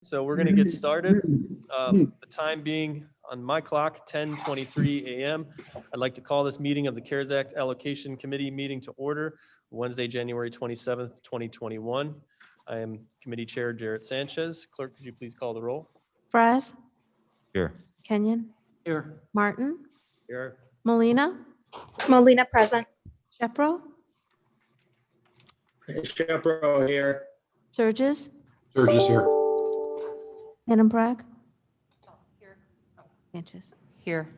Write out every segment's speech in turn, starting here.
So we're going to get started. The time being on my clock, 10:23 a.m. I'd like to call this meeting of the CARES Act Allocation Committee meeting to order, Wednesday, January 27th, 2021. I am Committee Chair Jarrett Sanchez. Clerk, could you please call the roll? Fraz, Here. Kenyon, Here. Martin, Here. Molina, Molina present. Shepro, Shepro here. Surges, Surges here. Madam Bragg. Sanchez. Here.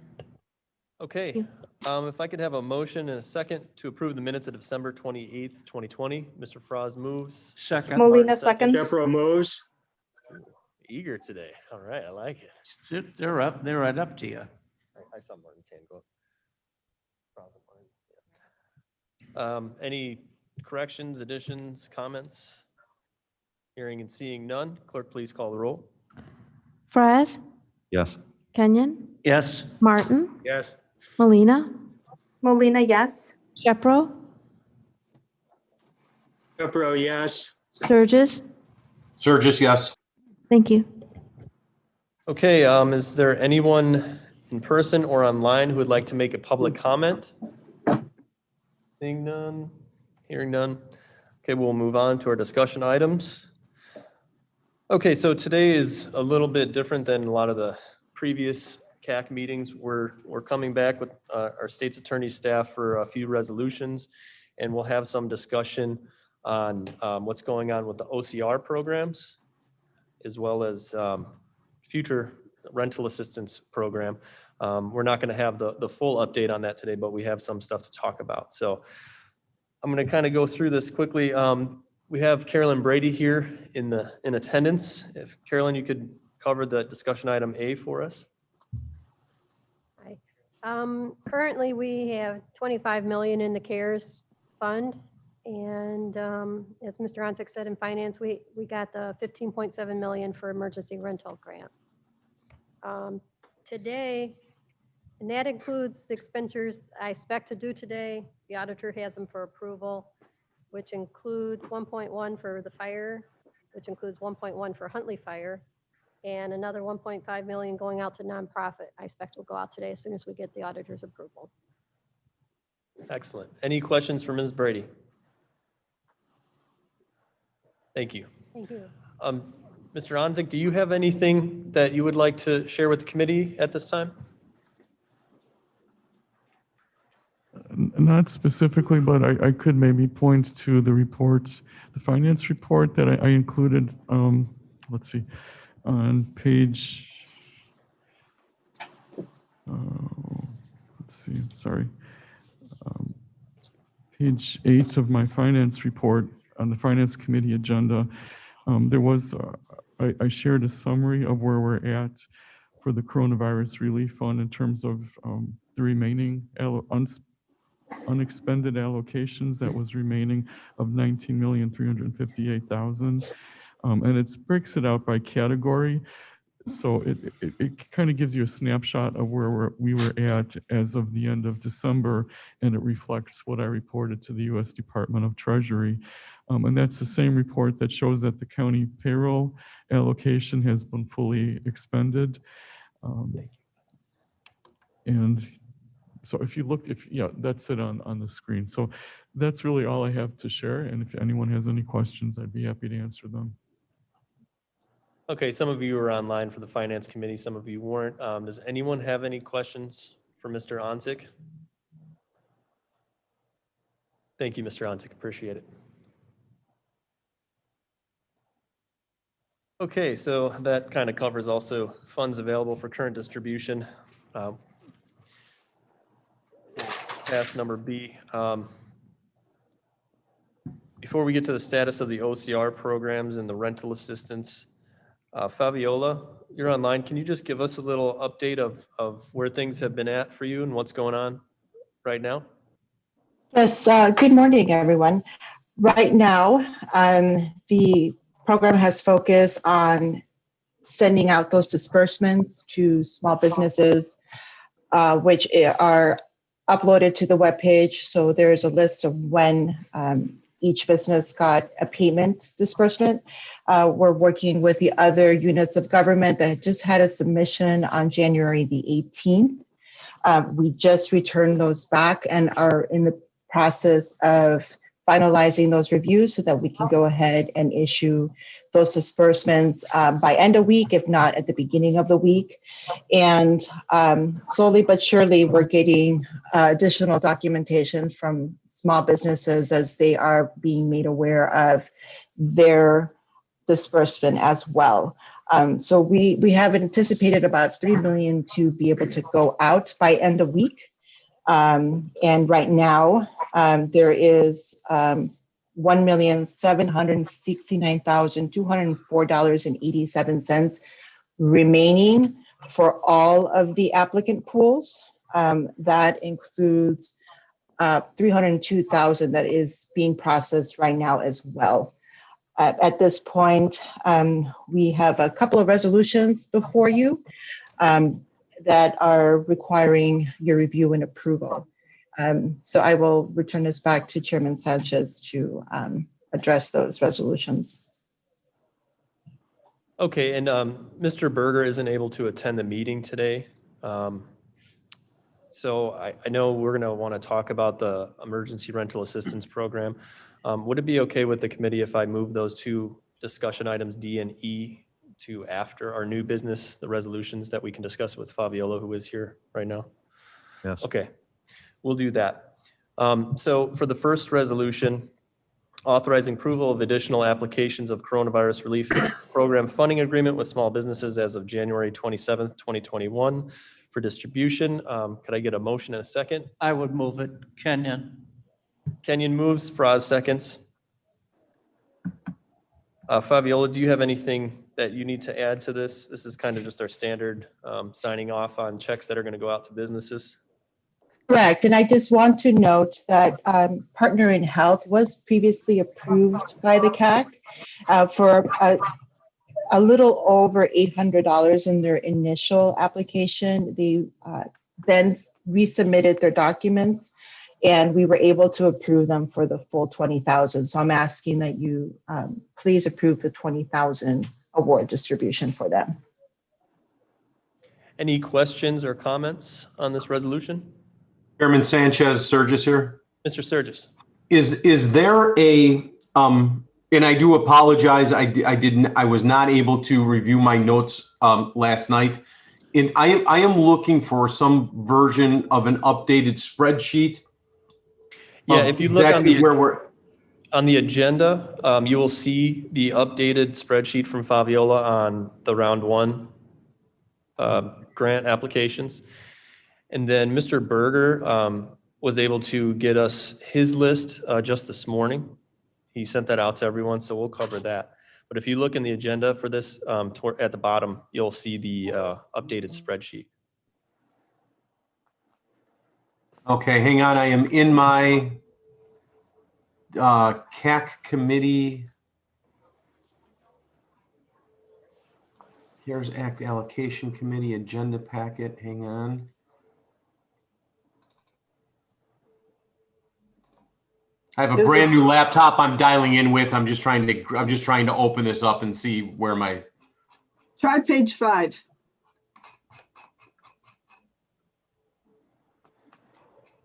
Okay, if I could have a motion and a second to approve the minutes of December 28th, 2020. Mr. Froz moves. Second. Molina seconds. Shepro moves. Eager today. All right, I like it. They're right up to you. I saw Martin's hand go up. Froz and Martin, yeah. Any corrections, additions, comments? Hearing and seeing none. Clerk, please call the roll. Fraz, Yes. Kenyon, Yes. Martin, Yes. Molina, Molina, yes. Shepro, Shepro, yes. Surges. Surges, yes. Thank you. Okay, is there anyone in person or online who would like to make a public comment? Seeing none, hearing none. Okay, we'll move on to our discussion items. Okay, so today is a little bit different than a lot of the previous CAC meetings. We're coming back with our state's attorney staff for a few resolutions, and we'll have some discussion on what's going on with the OCR programs, as well as future rental assistance program. We're not going to have the full update on that today, but we have some stuff to talk about. So I'm going to kind of go through this quickly. We have Carolyn Brady here in attendance. If Carolyn, you could cover the discussion item A for us. Hi. Currently, we have 25 million in the CARES fund. And as Mr. Onsick said in finance, we got the 15.7 million for emergency rental grant. Today, and that includes the expenditures I expect to do today. The auditor has them for approval, which includes 1.1 for the fire, which includes 1.1 for Huntley Fire, and another 1.5 million going out to nonprofit. I expect will go out today as soon as we get the auditor's approval. Excellent. Any questions for Ms. Brady? Thank you. Thank you. Mr. Onsick, do you have anything that you would like to share with the committee at this time? Not specifically, but I could maybe point to the report, the finance report that I included, let's see, on page, page 8 of my finance report on the finance committee agenda. There was, I shared a summary of where we're at for the coronavirus relief fund in terms of the remaining unexpended allocations that was remaining of 19,358,000. And it breaks it out by category. So it kind of gives you a snapshot of where we were at as of the end of December, and it reflects what I reported to the U.S. Department of Treasury. And that's the same report that shows that the county payroll allocation has been fully expended. And so if you look, yeah, that's it on the screen. So that's really all I have to share. And if anyone has any questions, I'd be happy to answer them. Okay, some of you are online for the finance committee, some of you weren't. Does anyone have any questions for Mr. Onsick? Thank you, Mr. Onsick, appreciate it. Okay, so that kind of covers also funds available for current distribution. Pass number B. Before we get to the status of the OCR programs and the rental assistance, Fabiola, you're online. Can you just give us a little update of where things have been at for you and what's going on right now? Yes, good morning, everyone. Right now, the program has focused on sending out those disbursements to small businesses, which are uploaded to the webpage. So there's a list of when each business got a payment disbursement. We're working with the other units of government that just had a submission on January the 18th. We just returned those back and are in the process of finalizing those reviews so that we can go ahead and issue those disbursements by end of week, if not at the beginning of the week. And slowly but surely, we're getting additional documentation from small businesses as they are being made aware of their disbursement as well. So we have anticipated about 3 million to be able to go out by end of week. And right now, there is $1,769,204.87 remaining for all of the applicant pools. That includes 302,000 that is being processed right now as well. At this point, we have a couple of resolutions before you that are requiring your review and approval. So I will return this back to Chairman Sanchez to address those resolutions. Okay, and Mr. Berger isn't able to attend the meeting today. So I know we're going to want to talk about the emergency rental assistance program. Would it be okay with the committee if I move those two discussion items, D and E, to after our new business, the resolutions that we can discuss with Fabiola, who is here right now? Yes. Okay, we'll do that. So for the first resolution, authorizing approval of additional applications of coronavirus relief program funding agreement with small businesses as of January 27th, 2021 for distribution. Could I get a motion and a second? I would move it. Kenyon. Kenyon moves, Fraz seconds. Fabiola, do you have anything that you need to add to this? This is kind of just our standard signing off on checks that are going to go out to businesses. Correct. And I just want to note that Partner in Health was previously approved by the CAC for a little over $800 in their initial application. They then resubmitted their documents and we were able to approve them for the full 20,000. So I'm asking that you please approve the 20,000 award distribution for them. Any questions or comments on this resolution? Chairman Sanchez, Surges here. Mr. Surges. Is there a, and I do apologize, I was not able to review my notes last night. And I am looking for some version of an updated spreadsheet. Yeah, if you look on exactly the where we're, on the agenda, you will see the updated spreadsheet from Fabiola on the round one grant applications. And then Mr. Berger was able to get us his list just this morning. He sent that out to everyone, so we'll cover that. But if you look in the agenda for this, at the bottom, you'll see the updated spreadsheet. okay, hang on, I am in my CAC committee. Here's Act Allocation Committee agenda packet, hang on. I have a brand new laptop I'm dialing in with. I'm just trying to open this up and see where my. Try page 5.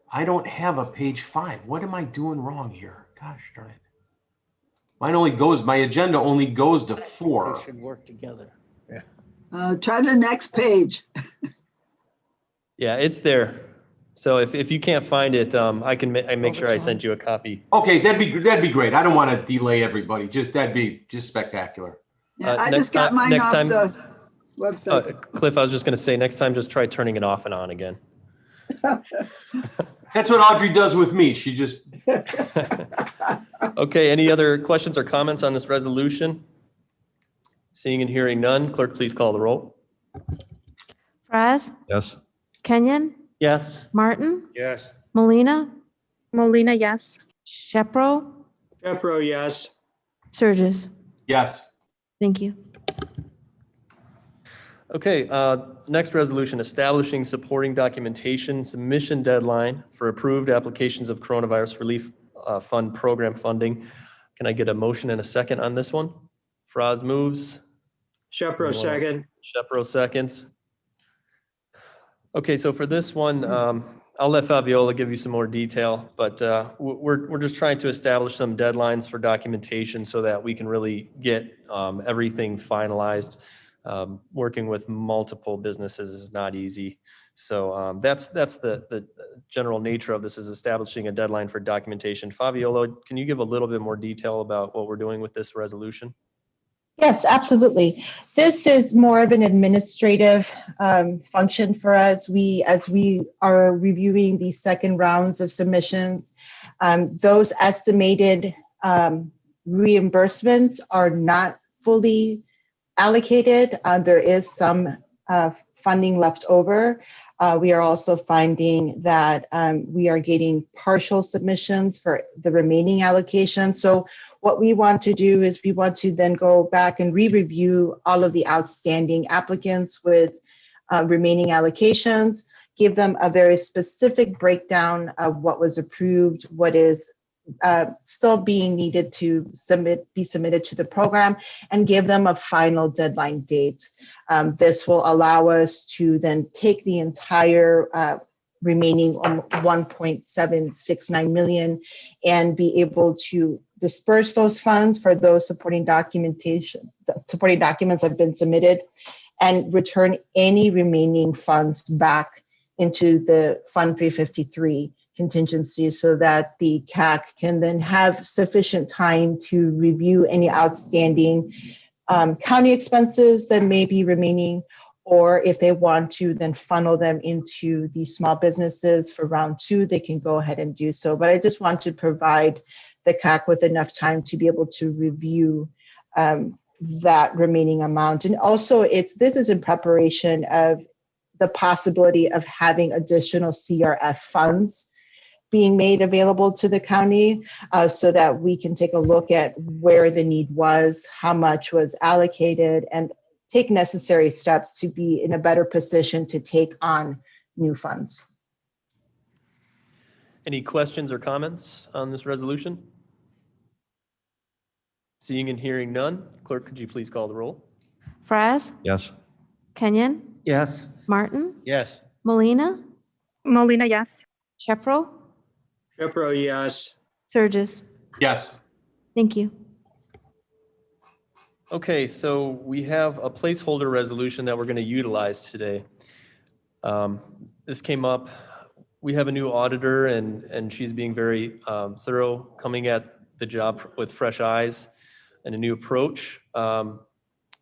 I don't have a page 5. What am I doing wrong here? Gosh darn it. Mine only goes, my agenda only goes to 4. They should work together. Try the next page. Yeah, it's there. So if you can't find it, I can make sure I send you a copy. Okay, that'd be great. I don't want to delay everybody. That'd be spectacular. Yeah, I next just got time- mine next off time- the website. Cliff, I was just going to say, next time, just try turning it off and on again. That's what Audrey does with me. She just. Okay, any other questions or comments on this resolution? Seeing and hearing none, clerk, please call the roll. Fraz, Yes. Kenyon, Yes. Martin, Yes. Molina, Molina, yes. Shepro, Shepro, yes. Surges. Yes. Thank you. Okay, next resolution, establishing supporting documentation submission deadline for approved applications of coronavirus relief Fund program funding. Can I get a motion and a second on this one? Fraz moves. Shepro, second. Shepro seconds. Okay, so for this one, I'll let Fabiola give you some more detail, but we're just trying to establish some deadlines for documentation so that we can really get everything finalized. Working with multiple businesses is not easy. So that's the general nature of this, is establishing a deadline for documentation. Fabiola, can you give a little bit more detail about what we're doing with this resolution? Yes, absolutely. This is more of an administrative function for us. As we are reviewing the second rounds of submissions, those estimated reimbursements are not fully allocated. There is some funding left over. We are also finding that we are getting partial submissions for the remaining allocation. So what we want to do is we want to then go back and re-review all of the outstanding applicants with remaining allocations, give them a very specific breakdown of what was approved, what is still being needed to be submitted to the program, and give them a final deadline date. This will allow us to then take the entire remaining 1.769 million and be able to disperse those funds for those supporting documentation. The supporting documents have been submitted, and return any remaining funds back into the Fund 353 contingency so that the CAC can then have sufficient time to review any outstanding county expenses that may be remaining, or if they want to then funnel them into the small businesses for round 2, they can go ahead and do so. But I just want to provide the CAC with enough time to be able to review that remaining amount. And also this is in preparation of the possibility of having additional CRF funds being made available to the county so that we can take a look at where the need was, how much was allocated, and take necessary steps to be in a better position to take on new funds. Any questions or comments on this resolution? Seeing and hearing none, clerk, could you please call the roll? Fraz, Yes. Kenyon, Yes. Martin, Yes. Molina, Molina, yes. Shepro, Shepro, yes. Surges. Yes. Thank you. Okay, so we have a placeholder resolution that we're going to utilize today. This came up, we have a new auditor and she's being very thorough, coming at the job with fresh eyes and a new approach.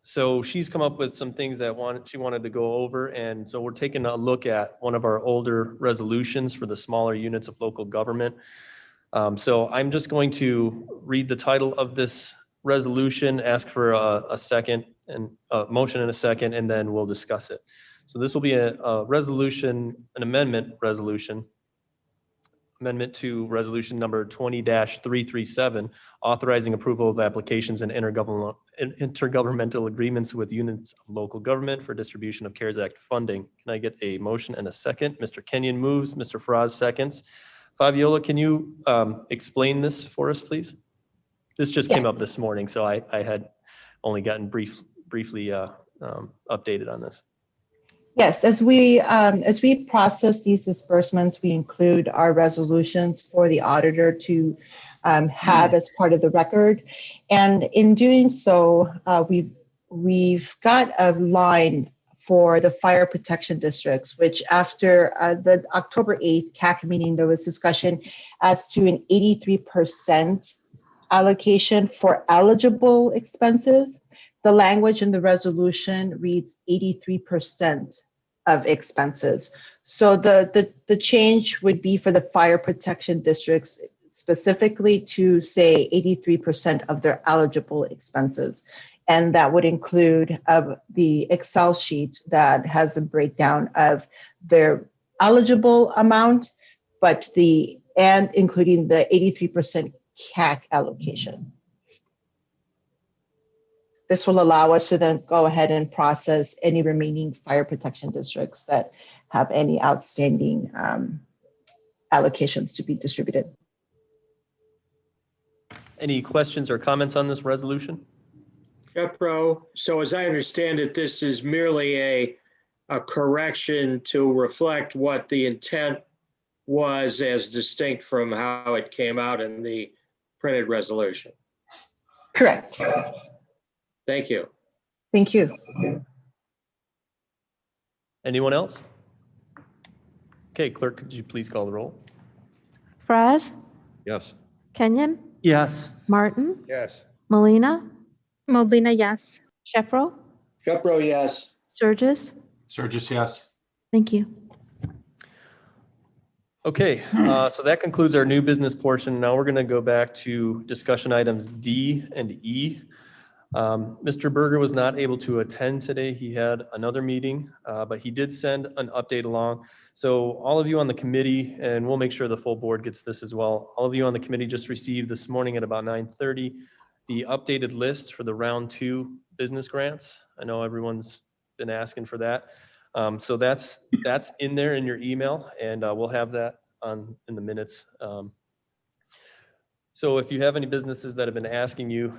So she's come up with some things that she wanted to go over, and so we're taking a look at one of our older resolutions for the smaller units of local government. So I'm just going to read the title of this resolution, ask for a second and a motion and a second, and then we'll discuss it. So this will be a resolution, an amendment resolution. Amendment to resolution number 20-337, authorizing approval of applications and intergovernmental agreements with units of local government for distribution of CARES Act funding. Can I get a motion and a second? Mr. Kenyon moves, Mr. Fraz seconds. Fabiola, can you explain this for us, please? This just came up this morning, so I had only gotten briefly updated on this. Yes, as we process these disbursements, we include our resolutions for the auditor to have as part of the record. And in doing so, we've got a line for the fire protection districts, which after the October 8th CAC meeting, there was discussion as to an 83% allocation for eligible expenses. The language in the resolution reads 83% of expenses. So the change would be for the fire protection districts specifically to say 83% of their eligible expenses. And that would include the Excel sheet that has a breakdown of their eligible amount, and including the 83% CAC allocation. This will allow us to then go ahead and process any remaining fire protection districts that have any outstanding allocations to be distributed. Any questions or comments on this resolution? Shepro, so as I understand it, this is merely a correction to reflect what the intent was as distinct from how it came out in the printed resolution. Correct. Thank you. Thank you. Anyone else? Okay, clerk, could you please call the roll? Fraz, Yes. Kenyon, Yes. Martin, Yes. Molina, Molina, yes. Shepro, Shepro, yes. Surges. Surges, yes. Thank you. Okay, so that concludes our new business portion. Now we're going to go back to discussion items D and E. Mr. Berger was not able to attend today. He had another meeting, but he did send an update along. So all of you on the committee, and we'll make sure the full board gets this as well. All of you on the committee just received this morning at about 9:30 the updated list for the round 2 business grants. I know everyone's been asking for that. So that's in there in your email, and we'll have that in the minutes. So if you have any businesses that have been asking you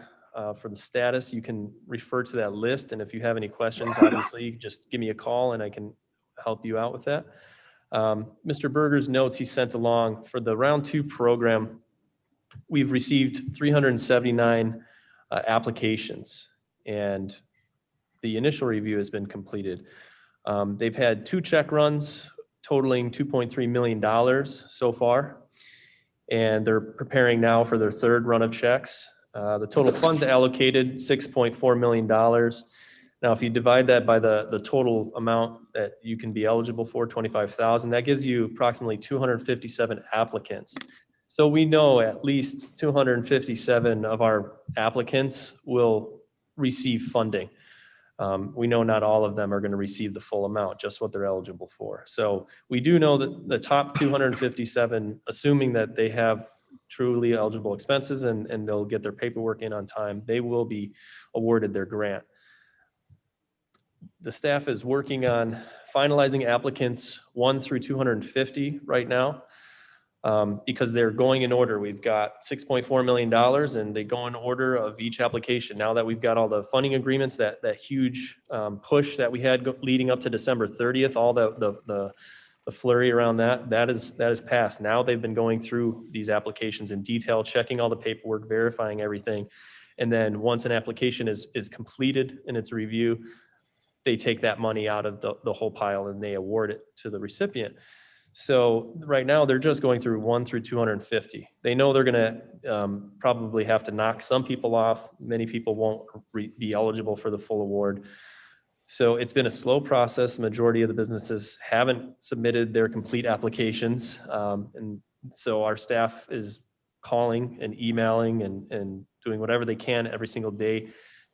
for the status, you can refer to that list. And if you have any questions, obviously, just give me a call and I can help you out with that. Mr. Berger's notes he sent along for the round 2 program, we've received 379 applications, and the initial review has been completed. They've had 2 check runs totaling $2.3 million so far, and they're preparing now for their 3rd run of checks. The total funds allocated, $6.4 million. Now, if you divide that by the total amount that you can be eligible for, 25,000, that gives you approximately 257 applicants. So we know at least 257 of our applicants will receive funding. We know not all of them are going to receive the full amount, just what they're eligible for. So we do know that the top 257, assuming that they have truly eligible expenses and they'll get their paperwork in on time, they will be awarded their grant. The staff is working on finalizing applicants 1 through 250 right now. Because they're going in order. We've got $6.4 million and they go in order of each application. Now that we've got all the funding agreements, that huge push that we had leading up to December 30th, all the flurry around that is passed. Now they've been going through these applications in detail, checking all the paperwork, verifying everything. And then once an application is completed in its review, they take that money out of the whole pile and they award it to the recipient. So right now they're just going through 1 through 250. They know they're going to probably have to knock some people off. Many people won't be eligible for the full award. So it's been a slow process. The majority of the businesses haven't submitted their complete applications. And so our staff is calling and emailing and doing whatever they can every single day,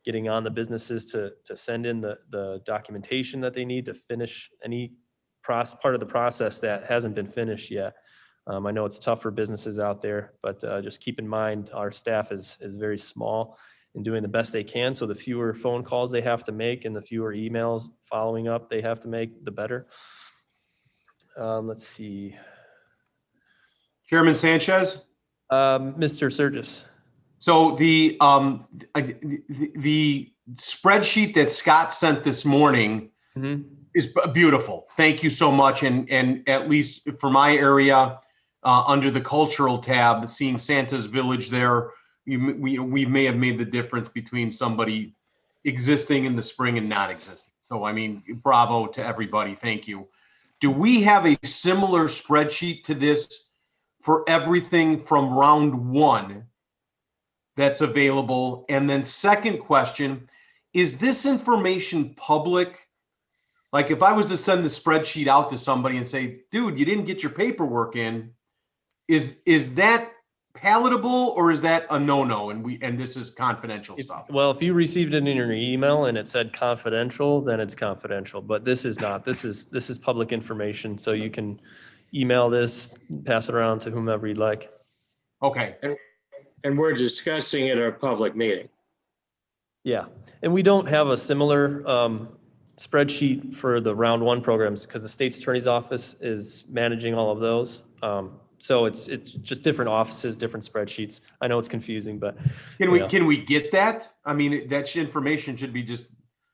getting on the businesses to send in the documentation that they need to finish any part of the process that hasn't been finished yet. I know it's tough for businesses out there, but just keep in mind our staff is very small and doing the best they can. So the fewer phone calls they have to make and the fewer emails following up they have to make, the better. Let's see. Chairman Sanchez? Mr. Surges. So the spreadsheet that Scott sent this morning is beautiful. Thank you so much. And at least for my area, under the cultural tab, seeing Santa's Village there, we may have made the difference between somebody existing in the spring and not existing. So, I mean, bravo to everybody. Thank you. Do we have a similar spreadsheet to this for everything from round 1 that's available? And then second question, is this information public? Like if I was to send the spreadsheet out to somebody and say, dude, you didn't get your paperwork in, is that palatable or is that a no-no and this is confidential stuff? Well, if you received it in your email and it said confidential, then it's confidential, but this is not. This is public information, so you can email this, pass it around to whomever you'd like. Okay. And we're discussing it at a public meeting. Yeah, and we don't have a similar spreadsheet for the round 1 programs because the state's attorney's office is managing all of those. So it's just different offices, different spreadsheets. I know it's confusing, but Can we get that? I mean, information should be just,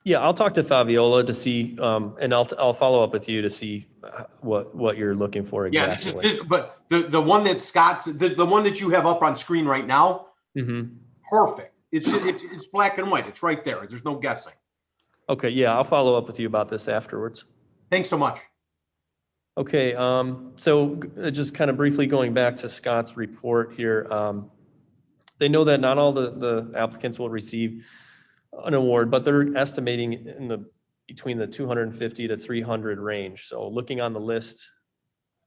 yeah, I'll talk to Fabiola to see, and I'll follow up with you to see what you're looking for yeah, exactly. but the one that Scott's, the one that you have up on screen right now, Mm-hmm. perfect. It's black and white. It's right there. There's no guessing. Okay, yeah, I'll follow up with you about this afterwards. Thanks so much. Okay, so just kind of briefly going back to Scott's report here, they know that not all the applicants will receive an award, but they're estimating between the 250 to 300 range. So looking on the list,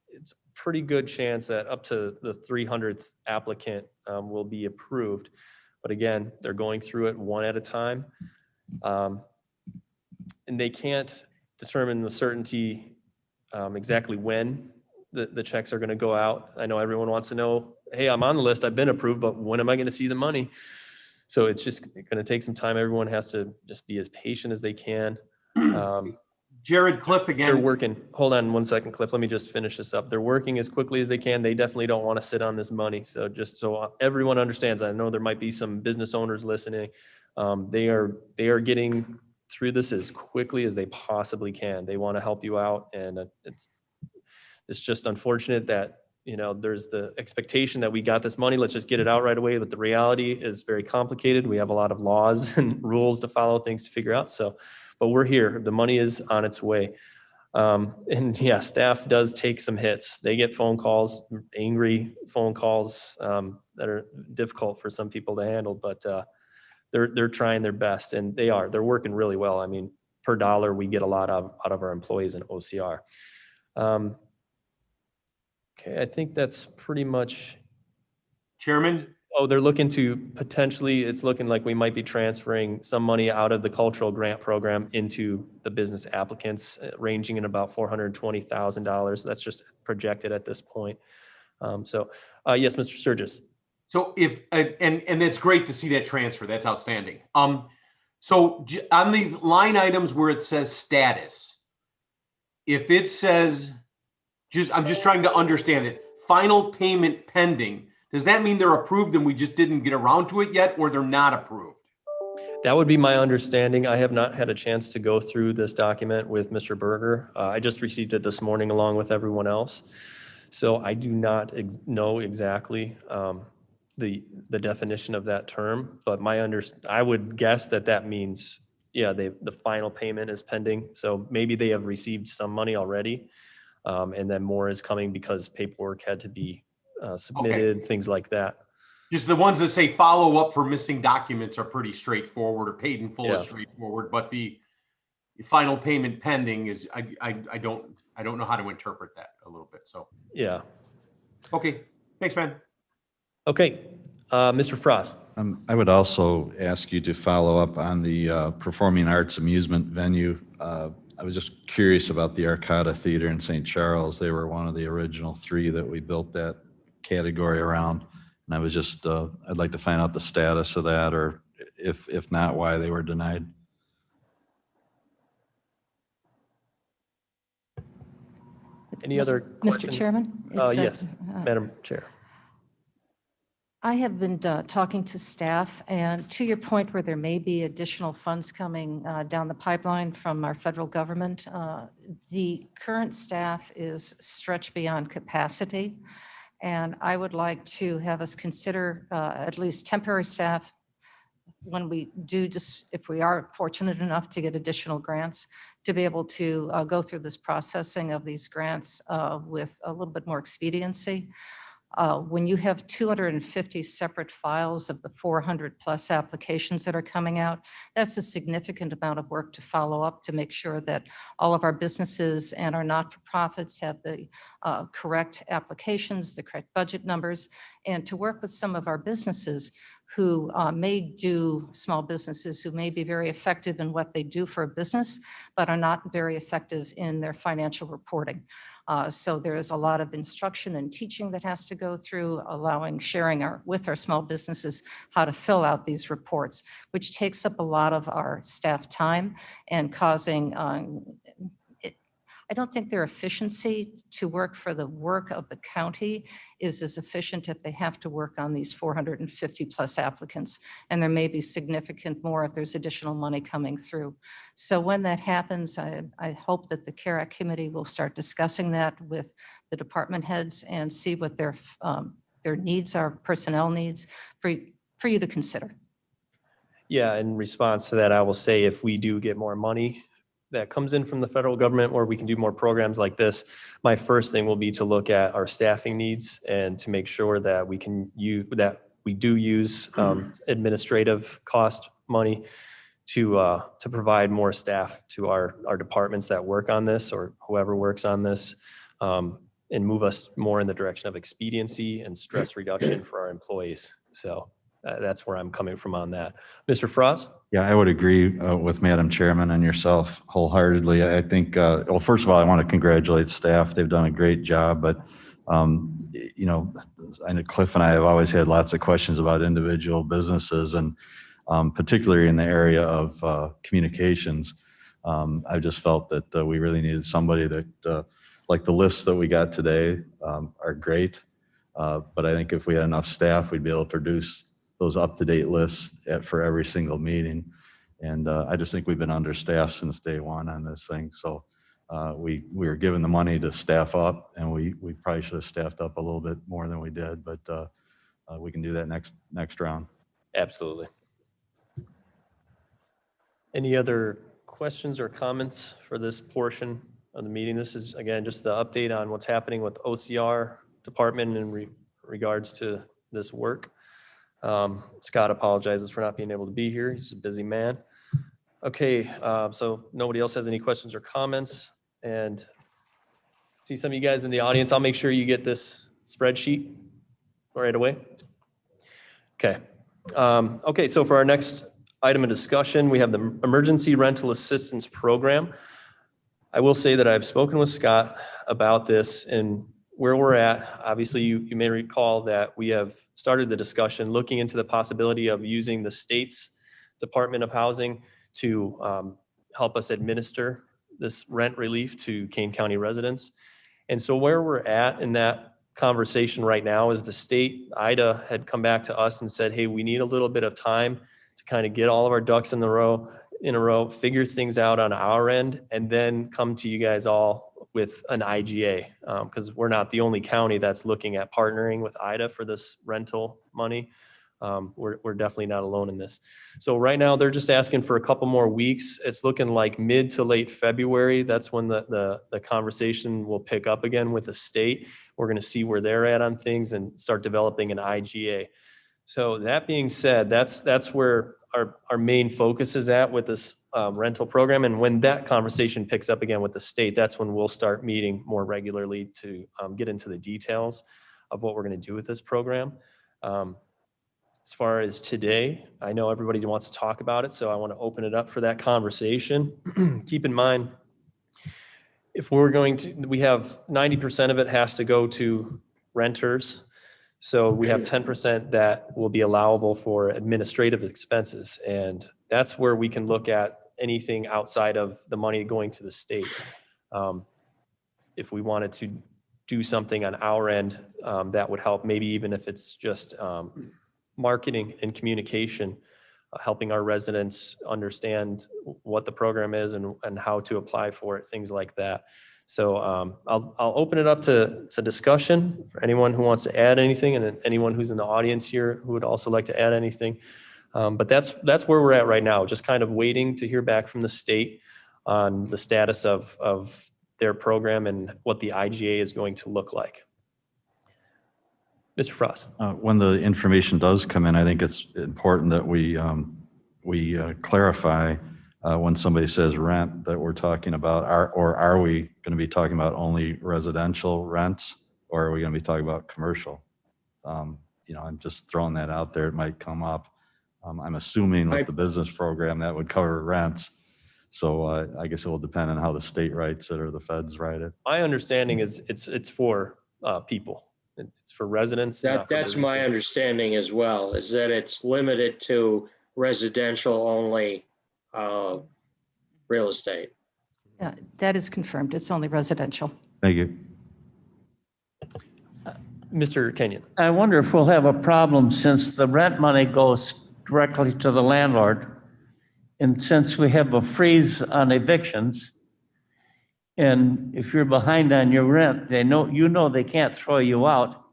it's a pretty good chance that up to the 300th applicant will be approved. But again, they're going through it one at a time. And they can't determine the certainty exactly when the checks are going to go out. I know everyone wants to know, hey, I'm on the list, I've been approved, but when am I going to see the money? So it's just going to take some time. Everyone has to just be as patient as they can. Jared, Cliff They're again. working. Hold on one second, Cliff. Let me just finish this up. They're working as quickly as they can. They definitely don't want to sit on this money. So just so everyone understands, I know there might be some business owners listening. They are getting through this as quickly as they possibly can. They want to help you out, and it's just unfortunate that there's the expectation that we got this money, let's just get it out right away. But the reality is very complicated. We have a lot of laws and rules to follow, things to figure out. So, but we're here. The money is on its way. And yeah, staff does take some hits. They get phone calls, angry phone calls that are difficult for some people to handle, but they're trying their best, and they're working really well. I mean, per dollar, we get a lot out of our employees in OCR. Okay, I think that's pretty much. Chairman? Oh, they're looking to potentially, it's looking like we might be transferring some money out of the cultural grant program into the business applicants, ranging in about $420,000. That's just projected at this point. Yes, Mr. Sturgis. So and it's great to see that transfer. That's outstanding. So on the line items where it says status, if it says, I'm just trying to understand it, final payment pending, does that mean they're approved and we just didn't get around to it yet, or they're not approved? That would be my understanding. I have not had a chance to go through this document with Mr. Berger. I just received it this morning along with everyone else. So I do not know exactly the definition of that term, but I would guess that means, yeah, the final payment is pending. So maybe they have received some money already, and then more is coming because paperwork had to be submitted, things like that. Just the ones that say follow up for missing documents are pretty straightforward, or paid in full is Yeah. straightforward, but the final payment pending is, I don't know how to interpret that a little bit. So, Yeah. okay. Thanks, man. Okay. Mr. Frost. I would also ask you to follow up on the performing arts amusement venue. I was just curious about the Arcada Theater in St. Charles. They were one of the original 3 that we built that category around. And I was just, I'd like to find out the status of that, or if not, why they were denied. Any other questions? Mr. Chairman? Yes, Madam Chair. I have been talking to staff, and to your point where there may be additional funds coming down the pipeline from our federal government, the current staff is stretched beyond capacity. And I would like to have us consider at least temporary staff when we do, just if we are fortunate enough to get additional grants, to be able to go through this processing of these grants with a little bit more expediency. When you have 250 separate files of the 400 plus applications that are coming out, that's a significant amount of work to follow up to make sure that all of our businesses and our not-for-profits have the correct applications, the correct budget numbers, and to work with some of our businesses who small businesses who may be very effective in what they do for a business, but are not very effective in their financial reporting. So there is a lot of instruction and teaching that has to go through, sharing with our small businesses how to fill out these reports, which takes up a lot of our staff time and causing I don't think their efficiency to work for the work of the county is as efficient if they have to work on these 450 plus applicants. And there may be significant more if there's additional money coming through. So when that happens, I hope that the CARE Act committee will start discussing that with the department heads and see what their needs are, personnel needs, for you to consider. Yeah, in response to that, I will say if we do get more money that comes in from the federal government, or we can do more programs like this, my first thing will be to look at our staffing needs and to make sure that we can use, that we do use administrative cost money to provide more staff to our departments that work on this, or whoever works on this, and move us more in the direction of expediency and stress reduction for our employees. So that's where I'm coming from on that. Mr. Frost? Yeah, I would agree with Madam Chairman and yourself wholeheartedly. I think, well, first of all, I want to congratulate staff. They've done a great job, but you know, I know Cliff and I have always had lots of questions about individual businesses, and particularly in the area of communications. I just felt that we really needed somebody that, like the lists that we got today are great, but I think if we had enough staff, we'd be able to produce those up-to-date lists for every single meeting. And I just think we've been understaffed since day one on this thing. So we were given the money to staff up, and we probably should have staffed up a little bit more than we did, but we can do that next round. Absolutely. Any other questions or comments for this portion of the meeting? This is, again, just the update on what's happening with OCR department in regards to this work. Scott apologizes for not being able to be here. He's a busy man. Okay, so nobody else has any questions or comments, and see some of you guys in the audience. I'll make sure you get this spreadsheet right away. Okay. Okay, so for our next item of discussion, we have the Emergency Rental Assistance Program. I will say that I've spoken with Scott about this and where we're at. Obviously, you may recall that we have started the discussion looking into the possibility of using the state's Department of Housing to help us administer this rent relief to Kane County residents. And so where we're at in that conversation right now is the state, IDA, had come back to us and said, hey, we need a little bit of time to kind of get all of our ducks in a row, figure things out on our end, and then come to you guys all with an IGA, because we're not the only county that's looking at partnering with IDA for this rental money. We're definitely not alone in this. So right now they're just asking for a couple more weeks. It's looking like mid to late February. That's when the conversation will pick up again with the state. We're going to see where they're at on things and start developing an IGA. So that being said, that's where our main focus is at with this rental program. And when that conversation picks up again with the state, that's when we'll start meeting more regularly to get into the details of what we're going to do with this program. As far as today, I know everybody wants to talk about it, so I want to open it up for that conversation. Keep in mind, if we're going to, we have 90% of it has to go to renters. So we have 10% that will be allowable for administrative expenses. And that's where we can look at anything outside of the money going to the state. If we wanted to do something on our end, that would help, maybe even if it's just marketing and communication, helping our residents understand what the program is and how to apply for it, things like that. So I'll open it up to discussion for anyone who wants to add anything, and anyone who's in the audience here who would also like to add anything. But that's where we're at right now, just kind of waiting to hear back from the state on the status of their program and what the IGA is going to look like. Mr. Frost. When the information does come in, I think it's important that we clarify when somebody says rent that we're talking about, are we going to be talking about only residential rents, or are we going to be talking about commercial? You know, I'm just throwing that out there. It might come up. I'm assuming with the business program that would cover rents. So I guess it will depend on how the state writes it or the feds write it. My understanding is it's for people. It's for residents. That's my understanding as well, is that it's limited to residential only real estate. That is confirmed. It's only residential. Thank you. Mr. Kenyon. I wonder if we'll have a problem since the rent money goes directly to the landlord. And since we have a freeze on evictions, and if you're behind on your rent, they know they can't throw you out.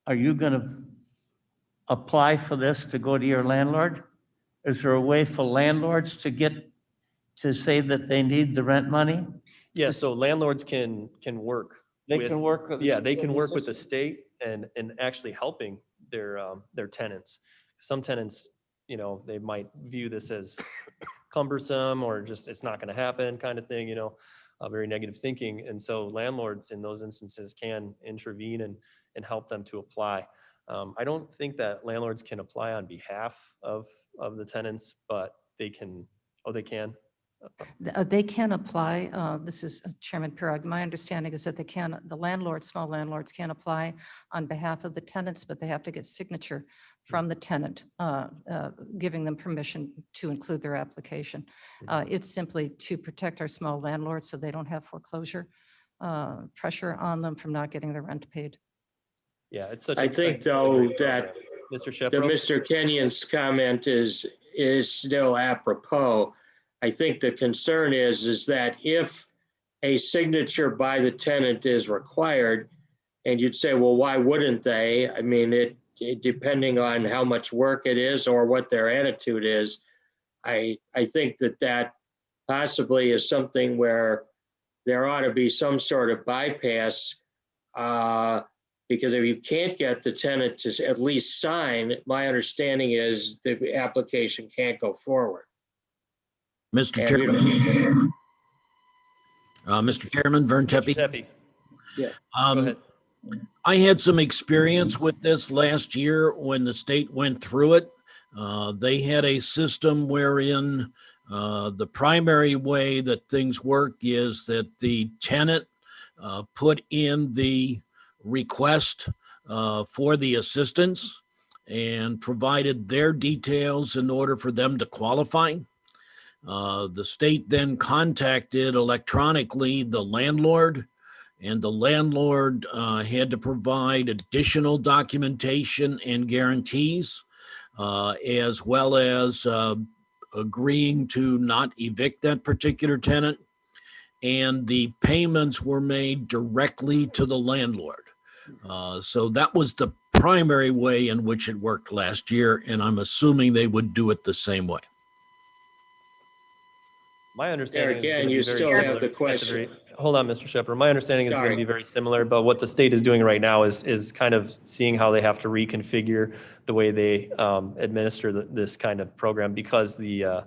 Are you going to apply for this to go to your landlord? Is there a way for landlords to say that they need the rent money? Yeah, so landlords can work. They with- can work with the Yeah, they school can work with the system. state and actually helping their tenants. Some tenants, they might view this as cumbersome or just it's not going to happen kind of thing, very negative thinking. And so landlords in those instances can intervene and help them to apply. I don't think that landlords can apply on behalf of the tenants, but they can. Oh, they can. They can apply. This is Chairman Pirog. My understanding is that the landlords, small landlords can apply on behalf of the tenants, but they have to get signature from the tenant, giving them permission to include their application. It's simply to protect our small landlords so they don't have foreclosure pressure on them from not getting their rent paid. Yeah, it's such. I think though that Mr. the Shepro. Mr. Kenyon's comment is still apropos. I think the concern is that if a signature by the tenant is required, and you'd say, well, why wouldn't they? I mean, it depending on how much work it is or what their attitude is, I think that possibly is something where there ought to be some sort of bypass, because if you can't get the tenant to at least sign, my understanding is the application can't go forward. Mr. And we Chairman, Mr. Chairman, Vern Tepe. Tepe. Yeah. Go ahead. I had some experience with this last year when the state went through it. They had a system wherein the primary way that things work is that the tenant put in the request for the assistance and provided their details in order for them to qualify. The state then contacted electronically the landlord, and the landlord had to provide additional documentation and guarantees, as well as agreeing to not evict that particular tenant. And the payments were made directly to the landlord. So that was the primary way in which it worked last year, and I'm assuming they would do it the same way. My understanding is going again, to be you very still similar have the at question. Hold on, Mr. Shepard. My understanding is going to Sorry. be very similar, but what the state is doing right now is kind of seeing how they have to reconfigure the way they administer this kind of program because the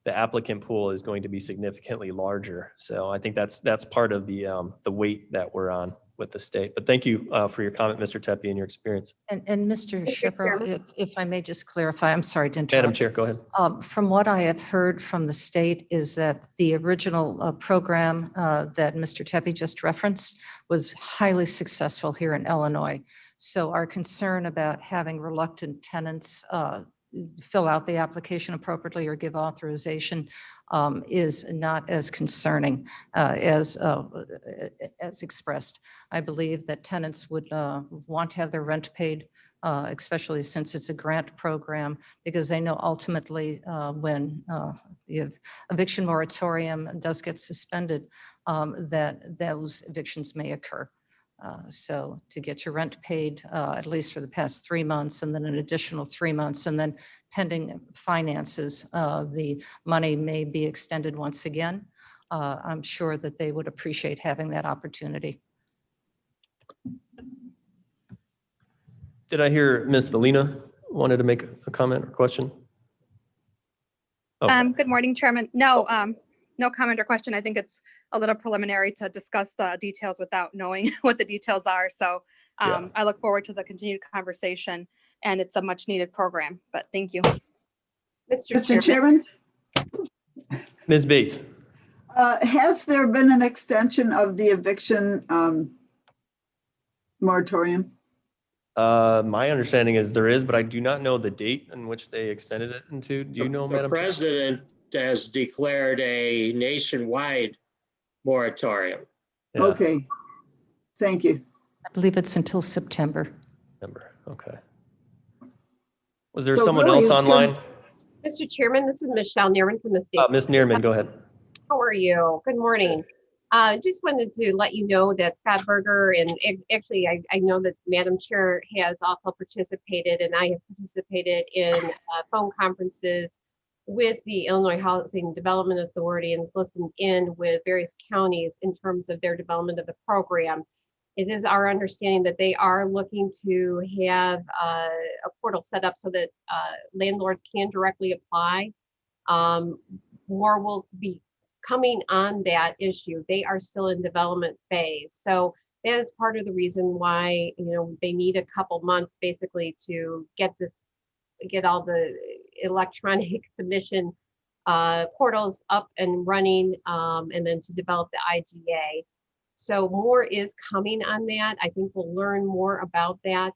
applicant pool is going to be significantly larger. So I think that's part of the weight that we're on with the state. But thank you for your comment, Mr. Tepe, and your experience. And Mr. Shepard, if I may just clarify, I'm sorry to interrupt. Madam Chair, go ahead. From what I have heard from the state is that the original program that Mr. Tepe just referenced was highly successful here in Illinois. So our concern about having reluctant tenants fill out the application appropriately or give authorization is not as concerning as expressed. I believe that tenants would want to have their rent paid, especially since it's a grant program, because they know ultimately when the eviction moratorium does get suspended, that those evictions may occur. So to get your rent paid, at least for the past 3 months, and then an additional 3 months, and then pending finances, the money may be extended once again. I'm sure that they would appreciate having that opportunity. Did I hear Ms. Molina wanted to make a comment or question? Okay. Good morning, Chairman. No comment or question. I think it's a little preliminary to discuss the details without knowing what the details are. So I look forward to the continued conversation, and it's a much needed program, but thank you. Mr. Chairman, Ms. Bates. has there been an extension of the eviction moratorium? My understanding is there is, but I do not know the date in which they extended it into. Do you know, The Madam Chair? president has declared a nationwide moratorium. Yeah, Okay. Thank you. I believe it's until September. September. Okay. Was there So someone really, else it's gonna- online? Mr. Chairman, this is Michelle Neerman from the state. Ms. Neerman, go ahead. How are you? Good morning. Just wanted to let you know that Scott Berger and actually I know that Madam Chair has also participated and I have participated in phone conferences with the Illinois Housing Development Authority and listened in with various counties in terms of their development of the program. It is our understanding that they are looking to have a portal set up so that landlords can directly apply. More will be coming on that issue. They are still in development phase. So that is part of the reason why, they need a couple months basically to get all the electronic submission portals up and running, and then to develop the IGA. So more is coming on that. I think we'll learn more about that,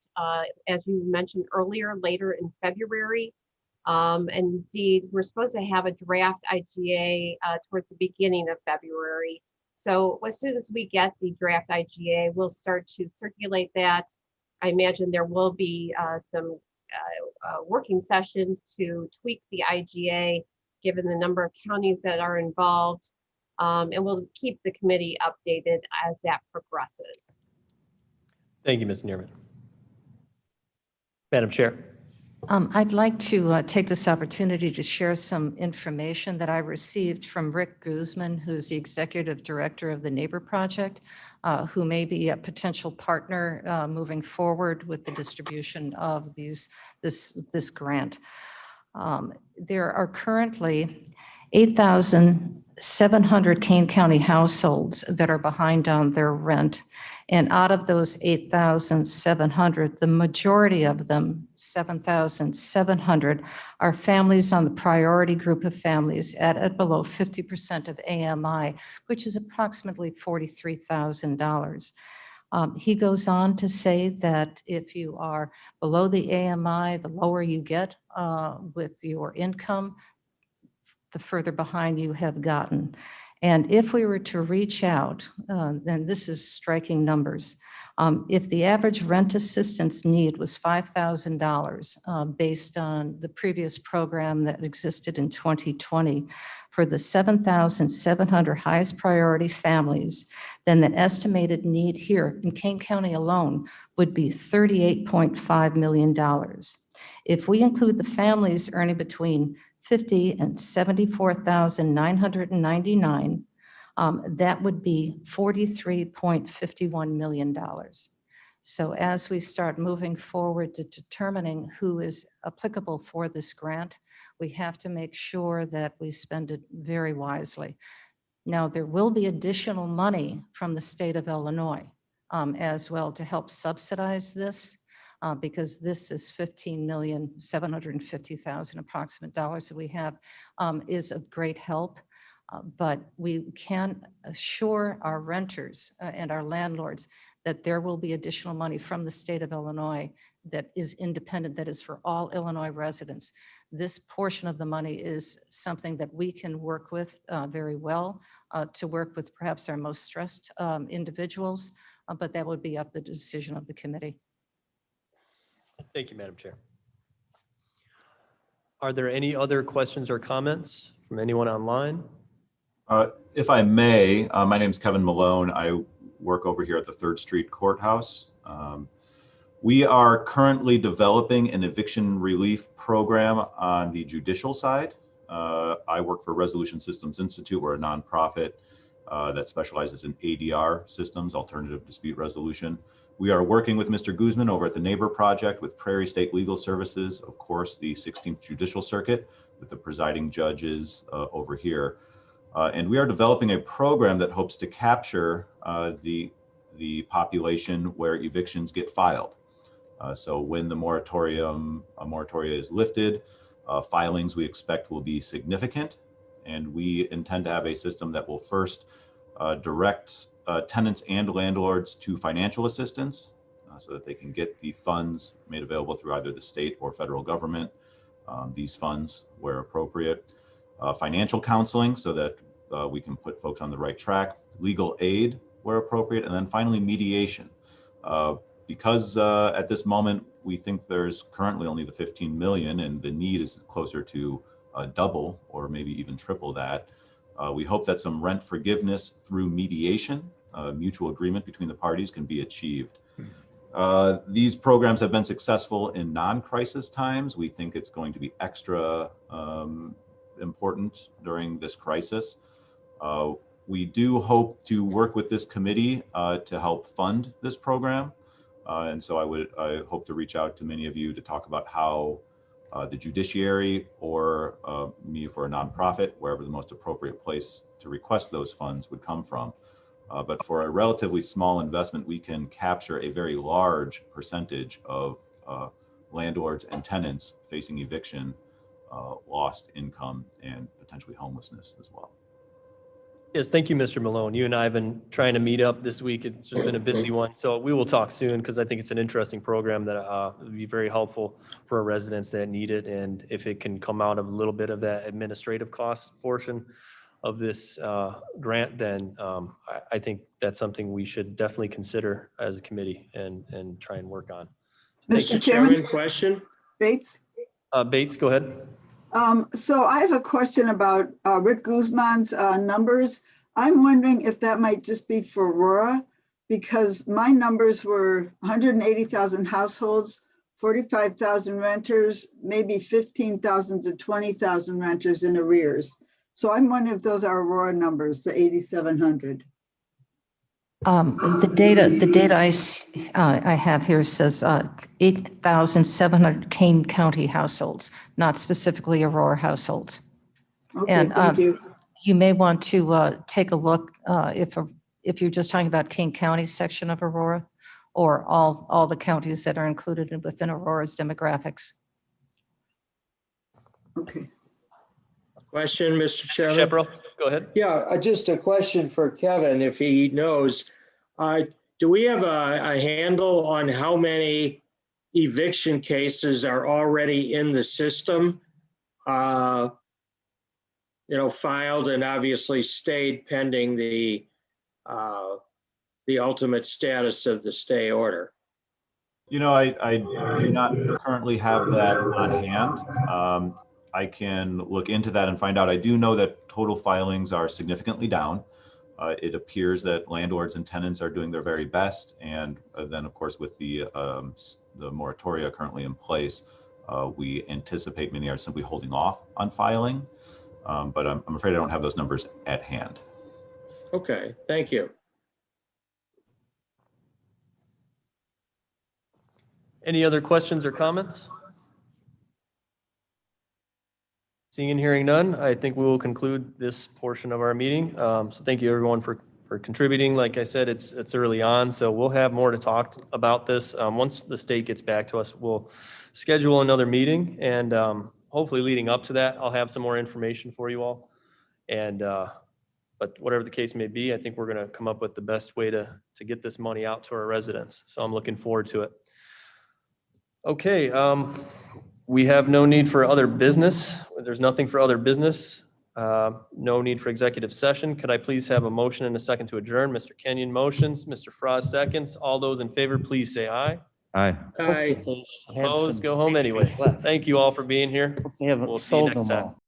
as you mentioned earlier, later in February. And indeed, we're supposed to have a draft IGA towards the beginning of February. So as soon as we get the draft IGA, we'll start to circulate that. I imagine there will be some working sessions to tweak the IGA, given the number of counties that are involved. And we'll keep the committee updated as that progresses. Thank you, Ms. Neerman. Madam Chair. I'd like to take this opportunity to share some information that I received from Rick Guzman, who's the Executive Director of the Neighbor Project, who may be a potential partner moving forward with the distribution of this grant. There are currently 8,700 Kane County households that are behind on their rent. And out of those 8,700, the majority of them, 7,700, are families on the priority group of families at below 50% of AMI, which is approximately $43,000. He goes on to say that if you are below the AMI, the lower you get with your income, the further behind you have gotten. And if we were to reach out, then this is striking numbers. If the average rent assistance need was $5,000 based on the previous program that existed in 2020, for the 7,700 highest priority families, then the estimated need here in Kane County alone would be $38.5 million. If we include the families earning between $50,000 and $74,999, that would be $43.51 million. So as we start moving forward to determining who is applicable for this grant, we have to make sure that we spend it very wisely. Now, there will be additional money from the state of Illinois as well to help subsidize this. Because this is $15,750,000 approximate dollars that we have is of great help. But we can assure our renters and our landlords that there will be additional money from the state of Illinois that is independent, that is for all Illinois residents. This portion of the money is something that we can work with very well to work with perhaps our most stressed individuals, but that would be up the decision of the committee. Thank you, Madam Chair. Are there any other questions or comments from anyone online? If I may, my name is Kevin Malone. I work over here at the 3rd Street Courthouse. We are currently developing an eviction relief program on the judicial side. I work for Resolution Systems Institute. We're a nonprofit that specializes in ADR systems, alternative dispute resolution. We are working with Mr. Guzman over at the Neighbor Project with Prairie State Legal Services, of course, the 16th Judicial Circuit with the presiding judges over here. And we are developing a program that hopes to capture the population where evictions get filed. So when the moratorium is lifted, filings we expect will be significant. And we intend to have a system that will first direct tenants and landlords to financial assistance so that they can get the funds made available through either the state or federal government, these funds where appropriate. Financial counseling so that we can put folks on the right track, legal aid where appropriate, and then finally mediation. Because at this moment, we think there's currently only the 15 million and the need is closer to double or maybe even triple that. We hope that some rent forgiveness through mediation, mutual agreement between the parties can be achieved. These programs have been successful in non-crisis times. We think it's going to be extra important during this crisis. We do hope to work with this committee to help fund this program. And so I hope to reach out to many of you to talk about how the judiciary or me for a nonprofit, wherever the most appropriate place to request those funds would come from. But for a relatively small investment, we can capture a very large percentage of landlords and tenants facing eviction, lost income, and potentially homelessness as well. Yes, thank you, Mr. Malone. You and I have been trying to meet up this week. It's just been a busy one. So we will talk soon because I think it's an interesting program that would be very helpful for our residents that need it. And if it can come out of a little bit of that administrative cost portion of this grant, then I think that's something we should definitely consider as a committee and try and work on. Mr. Chairman, question? Bates? Bates, go ahead. So I have a question about Rick Guzman's numbers. I'm wondering if that might just be for Aurora, because my numbers were 180,000 households, 45,000 renters, maybe 15,000 to 20,000 renters in arrears. So I'm wondering if those are Aurora numbers, the 8,700. The data I have here says 8,700 Kane County households, not specifically Aurora households. Okay, And thank you. you may want to take a look if you're just talking about Kane County section of Aurora, or all the counties that are included within Aurora's demographics. Okay. Question, Mr. Chairman? Shepro, go ahead. Yeah, just a question for Kevin, if he knows. Do we have a handle on how many eviction cases are already in the system? Filed and obviously stayed pending the ultimate status of the stay order. I do not currently have that on hand. I can look into that and find out. I do know that total filings are significantly down. It appears that landlords and tenants are doing their very best. And then, of course, with the moratoria currently in place, we anticipate many are simply holding off on filing. But I'm afraid I don't have those numbers at hand. Okay, thank you. Any other questions or comments? Seeing and hearing none, I think we will conclude this portion of our meeting. So thank you everyone for contributing. Like I said, it's early on, so we'll have more to talk about this. Once the state gets back to us, we'll schedule another meeting, and hopefully leading up to that, I'll have some more information for you all. And but whatever the case may be, I think we're gonna come up with the best way to get this money out to our residents. So I'm looking forward to it. Okay, we have no need for other business. There's nothing for other business. No need for executive session. Could I please have a motion and a second to adjourn? Mr. Kenyon motions, Mr. Frost seconds. All those in favor, please say aye. Aye. Aye. Opposed, go home anyway. Thank you all for being here. They haven't We'll see you sold next them time. all.